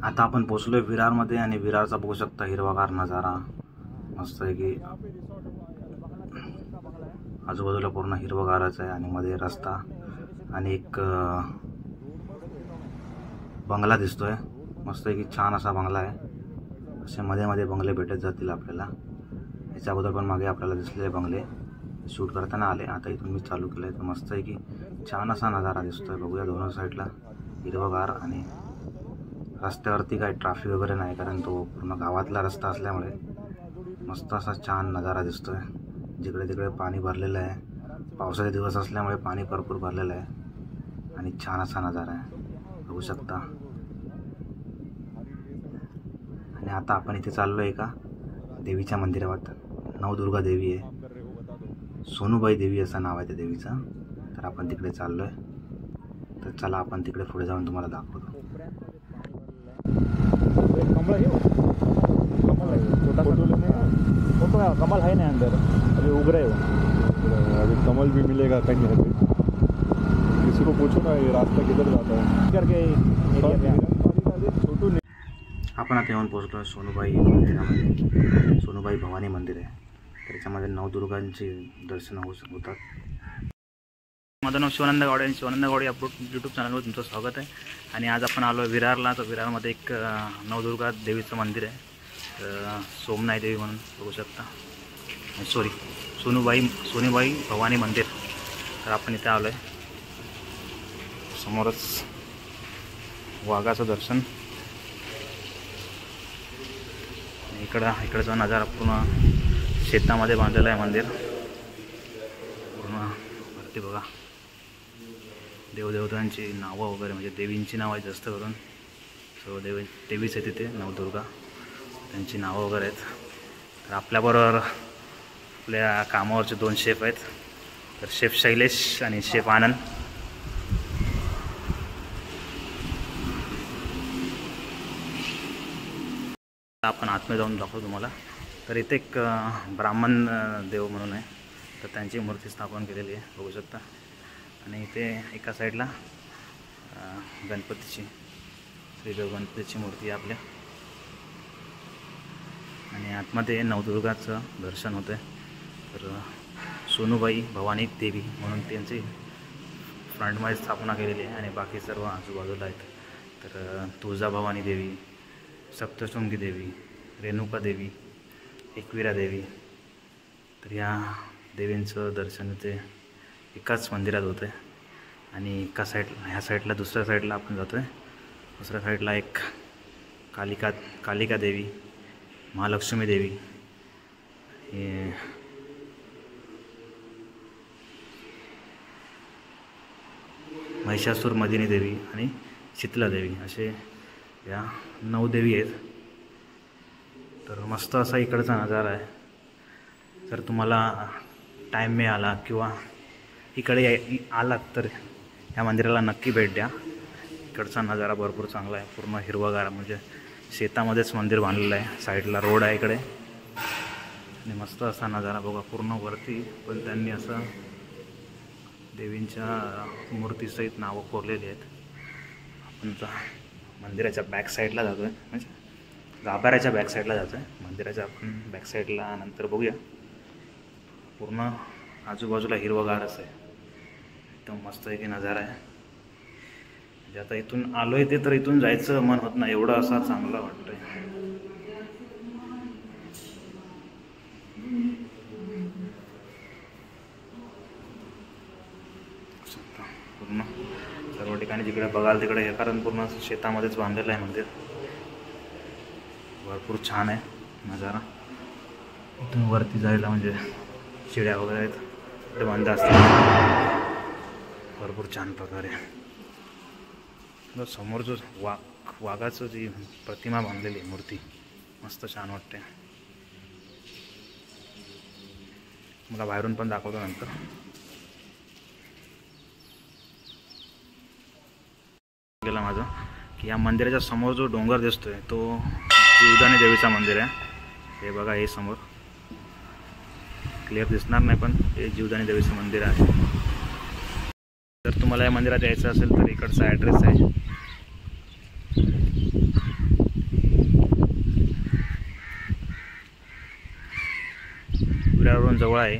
आता आपण पोहोचलोय विरारमध्ये आणि विरारचा बघू शकता हिरवागार नजारा मस्त आहे की आजूबाजूला पूर्ण हिरवगारच आहे आणि मध्ये रस्ता आणि एक बंगला दिसतोय मस्त आहे की छान असा बंगला आहे। असे मध्ये मध्ये बंगले भेटत जातील आपल्याला। याच्या अगोदर पण मागे आपल्याला दिसलेले बंगले शूट करताना आले। आता इथून मी चालू केलंय तर मस्त आहे की छान असा नजारा दिसतोय। बघूया दोन्ही साईडला हिरवगार आणि रस्त्यावरती काही ट्रॅफिक वगैरे नाही कारण तो पूर्ण गावातला रस्ता असल्यामुळे मस्त असा छान नजारा दिसतोय। जिकडे तिकडे पाणी भरलेलं आहे। पावसाचे दिवस असल्यामुळे पाणी भरपूर भरलेलं आहे आणि छान असा नजारा आहे बघू शकता। आणि आता आपण इथे चाललोय एका देवीच्या मंदिरात। नवदुर्गा देवी आहे, सोनूबाई देवी असं नाव आहे त्या देवीचं। तर आपण तिकडे चाललोय। तर चला आपण तिकडे पुढे जाऊन तुम्हाला दाखवतो। कमल है ना अंदर, अभी उग रहे हो। अभी कमल भी मिलेगा कहीं ना कहीं। किसी को पूछो ना ये रास्ता किधर जाता है करके छोटू। आपण आता येऊन पोहोचलो सोनूबाई मंदिरामध्ये। सोनूबाई भवानी मंदिर आहे। तर याच्यामध्ये नवदुर्गांचे दर्शन होतात। माझं नाव शिवानंद गावडे आणि शिवानंद गावडे या यूट्यूब चॅनलवर तुमचं स्वागत आहे। आणि आज आपण आलो विरारला। तर विरारमध्ये एक नवदुर्गा देवीचं मंदिर आहे, सोमनाई देवी म्हणून बघू शकता। सॉरी सोनूबाई भवानी मंदिर। तर आपण इथे आलो आहे। समोरच वाघाचं दर्शन। इकडचा नजारा पूर्ण शेतामध्ये बांधलेला आहे मंदिर पूर्ण। वरती बघा देवदेवतांची नावं वगैरे म्हणजे देवींची नावं आहेत जास्त करून। सर्व देवीच आहे तिथे नवदुर्गा, त्यांची नावं वगैरे आहेत। तर आपल्याबरोबर आपल्या कामावरचे 2 शेफ आहेत। तर शेफ शैलेश आणि शेफ आनंद। आपण आतमध्ये जाऊन दाखवतो तुम्हाला। तर इथे एक ब्राह्मण देव म्हणून आहे, तर त्यांची मूर्ती स्थापन केलेली आहे बघू शकता। आणि इथे एका साईडला गणपतीची श्रीदेव गणपतीची मूर्ती आहे आपल्या। आणि आतमध्ये नवदुर्गाचं दर्शन होतं आहे। तर सोनूबाई भवानी देवी म्हणून त्यांची फ्रंटमध्ये स्थापना केलेली आहे आणि बाकी सर्व आजूबाजूला आहेत। तर तुळजाभवानी देवी, सप्तशृंगी देवी, रेणुका देवी, एकविरा देवी। तर या देवींचं दर्शन इथे एकाच मंदिरात होतं आहे। आणि ह्या साईडला दुसऱ्या साईडला आपण जातो आहे। दुसऱ्या साईडला एक कालिका देवी, महालक्ष्मी देवी, महिषासूर मदिनी देवी आणि शीतला देवी असे या 9 देवी आहेत। तर मस्त असा इकडचा नजारा आहे। जर तुम्हाला टाईम मिळाला किंवा इकडे आलात तर या मंदिराला नक्की भेट द्या। इकडचा नजारा भरपूर चांगला आहे। पूर्ण हिरवागार म्हणजे शेतामध्येच मंदिर बांधलेलं आहे। साईडला रोड आहे इकडे आणि मस्त असा नजारा बघा। पूर्ण वरती पण त्यांनी असं देवींच्या मूर्तीसहित नावं कोरलेली आहेत। आपण मंदिराच्या बॅक साईडला जातो आहे, म्हणजे गाभाऱ्याच्या बॅक साईडला जातो आहे। मंदिराच्या आपण बॅक साईडला नंतर बघूया। पूर्ण आजूबाजूला हिरवगारच आहे, एकदम मस्त आहे की नजारा आहे। म्हणजे आता इथून आलो आहे ते तर इथून जायचं मन होत नाही, एवढं असा चांगला वाटतंय। पूर्ण सर्व ठिकाणी जिकडे बघाल तिकडे हे, कारण पूर्ण शेतामध्येच बांधलेलं आहे मंदिर। भरपूर छान आहे नजारा। इथून वरती जायला म्हणजे चिड्या वगैरे आहेत, ते बंद असतात भरपूर छान प्रकारे। समोर जो वाघाचं जी प्रतिमा बांधलेली आहे मूर्ती, मस्त छान वाटते। मला बाहेरून पण दाखवतो नंतर। गेला माझं की या मंदिराच्या समोर जो डोंगर दिसतोय तो जीवदानी देवीचा मंदिर आहे। हे बघा, हे समोर क्लिअर दिसणार नाही पण हे जीवदानी देवीचं मंदिर आहे। जर तुम्हाला या मंदिरात यायचं असेल तर इकडचा ॲड्रेस आहे। आपल्यावरून जवळ आहे.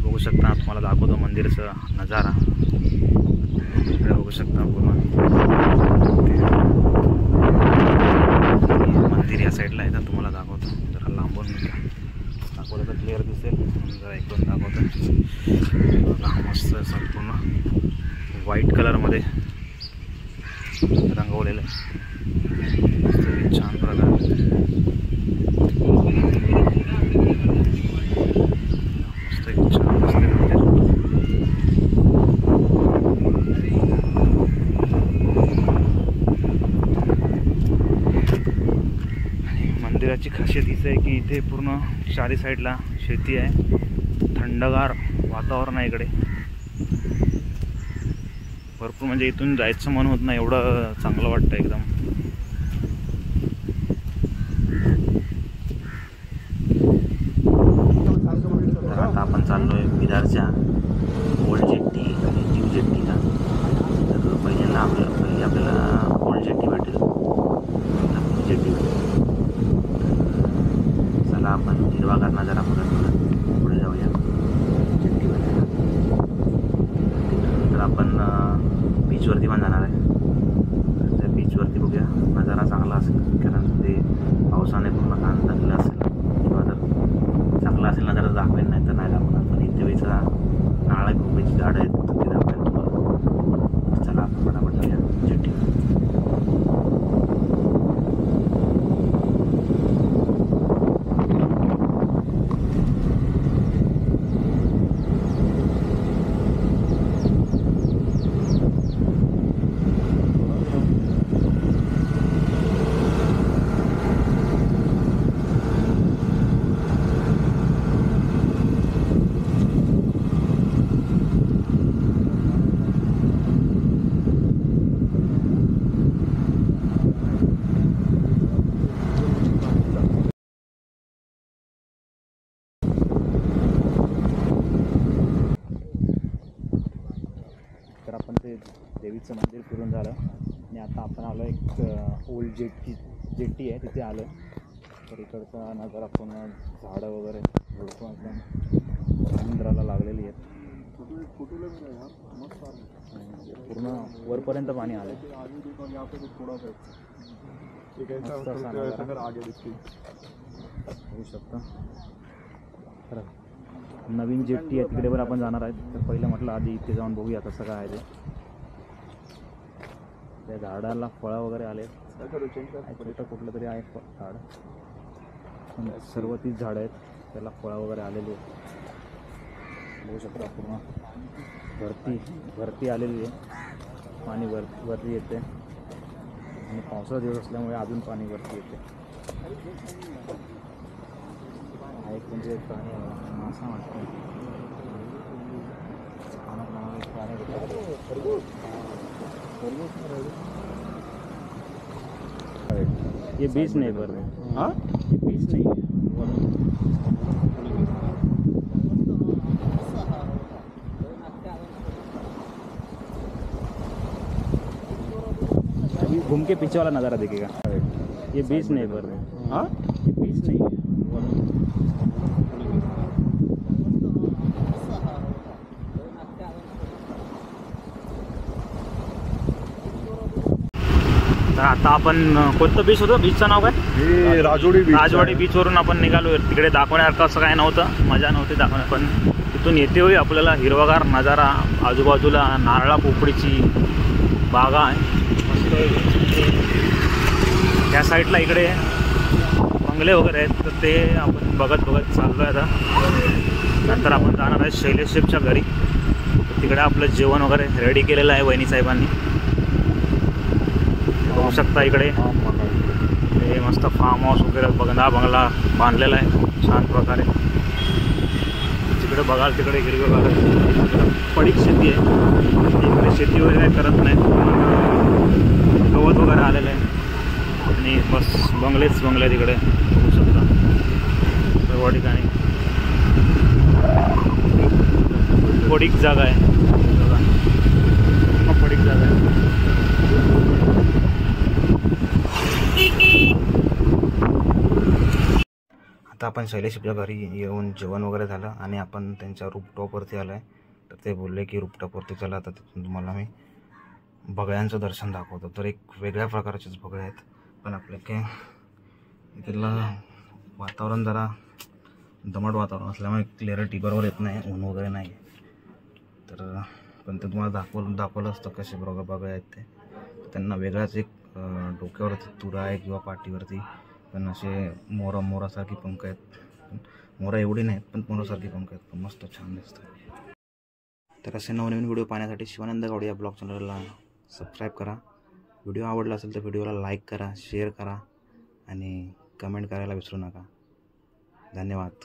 बघू शकता, तुम्हाला दाखवतो मंदिराचा नजारा. इकडे बघू शकता पूर्ण मंदिर या साईडला आहे. तर तुम्हाला दाखवतो, जरा लांबून दाखवलं तर क्लिअर दिसेल. जरा एकदम दाखवतो. बघा मस्त संपूर्ण व्हाईट कलरमध्ये रंगवलेलं आहे. छान प्रकार मस्त छान दिसते मंदिर. आणि मंदिराची खासियत हीच आहे की इथे पूर्ण चारी साईडला शेती आहे. थंडगार वातावरण आहे इकडे भरपूर. म्हणजे इथून जायचं मन होत नाही, एवढं चांगलं वाटतं एकदम. तर आता आपण चाललो आहे बिदारच्या ओल्ड जेट्टी आणि न्यू जेट्टीला. तर पहिल्यांदा आपल्याला ओल्ड जेट्टी भेटेल, न्यू जेट्टी भेटेल. चला आपण हिरवागार नजारा बघत पुढे जाऊया जेट्टी भेटायला. त्यानंतर आपण बीचवरती पण जाणार आहे. तर त्या बीचवरती बघूया, नजारा चांगला असेल कारण ते पावसाने पूर्ण घाण टाकलं असेल, किंवा जर चांगला असेल नजारा दाखवेल, नाही तर नाही दाखवणार. पण इथे वेळेचा नारळ भोपळ्याची झाडं आहेत, तर ते दाखवेल तुम्हाला. चला आपण पटापट जाऊया जेट्टी. तर आपण ते देवीचं मंदिर फिरून झालं आणि आता आपण आलो एक ओल्ड जेट्टी आहे, तिथे आलो. तर इकडचा नजारा पूर्ण झाडं वगैरे झुडपं एकदम समुद्राला लागलेली आहेत. पूर्ण वरपर्यंत पाणी आलं. होऊ शकतं. तर नवीन जेट्टी आहे, तिकडे पण आपण जाणार आहेत. तर पहिलं म्हटलं आधी इथे जाऊन बघूया कसं काय आहे ते. त्या झाडाला फळं वगैरे आले. छोटं कुठलं तरी आहे झाड, पण सर्व तीच झाडं आहेत, त्याला फळं वगैरे आलेली आहेत. बघू शकता पूर्ण भरती आलेली आहे. पाणी वरती येते आणि पावसाचा दिवस असल्यामुळे अजून पाणी वरती येते. हा एक म्हणजे प्राणी मासा वाटतो. ये बीच नहीं पर हाँ ये बीच नहीं है. अभी घूम के पीछे वाला नज़ारा देखेगा. ये बीच नहीं पर हाँ ये बीच नहीं है. तर आता आपण कोणतं बीच होतं, बीचचं नाव काय? हे राजवाडी बीचवरून आपण निघालो. तिकडे दाखवण्यासारखं असं काय नव्हतं, मजा नव्हती दाखवण्यात. पण तिथून येते होई आपल्याला हिरवागार नजारा. आजूबाजूला नारळा पोपळीची बागा आहे. त्या साईडला इकडे बंगले वगैरे आहेत, तर ते आपण बघत चाललो आहे. आता नंतर आपण जाणार आहे शैलेश शेखच्या घरी. तिकडे आपलं जेवण वगैरे रेडी केलेलं आहे वहिनी साहेबांनी. बघू शकता इकडे हे मस्त फार्म हाऊस वगैरे बंगला बांधलेला आहे छान प्रकारे. जिकडे बघाल तिकडे हिरवेगार पडीक शेती आहे. इकडे शेती वगैरे काही करत नाही, गवत वगैरे आलेलं आहे आणि बस बंगले तिकडे बघू शकता सर्व ठिकाणी. पडीक जागा आहे, पडीक जागा आहे. आता आपण शैलेशच्या घरी येऊन जेवण वगैरे झालं आणि आपण त्यांच्या रूपटॉपवरती आलो आहे. तर ते बोलले की रूपटॉपवरती चला, तर तिथून तुम्हाला मी बगळ्यांचं दर्शन दाखवतो. तर एक वेगळ्या प्रकारचेच बगळे आहेत, पण आपल्या काय इथलं वातावरण जरा दमट वातावरण असल्यामुळे क्लिअरिटी बरोबर येत नाही, ऊन वगैरे नाही. तर पण ते तुम्हाला दाखवलं असतं कसे बगळे आहेत ते. त्यांना वेगळाच एक डोक्यावरती तुरा आहे किंवा पाठीवरती पण असे मोरासारखी पंख आहेत. मोरा एवढी नाहीत पण मोरासारखी पंख आहेत, पण मस्त छान दिसतात. तर असे नवनवीन व्हिडिओ पाहण्यासाठी शिवानंद गावडे या ब्लॉग चॅनलला सबस्क्राईब करा. व्हिडिओ आवडला असेल तर व्हिडिओला लाईक करा, शेअर करा आणि कमेंट करायला विसरू नका. धन्यवाद.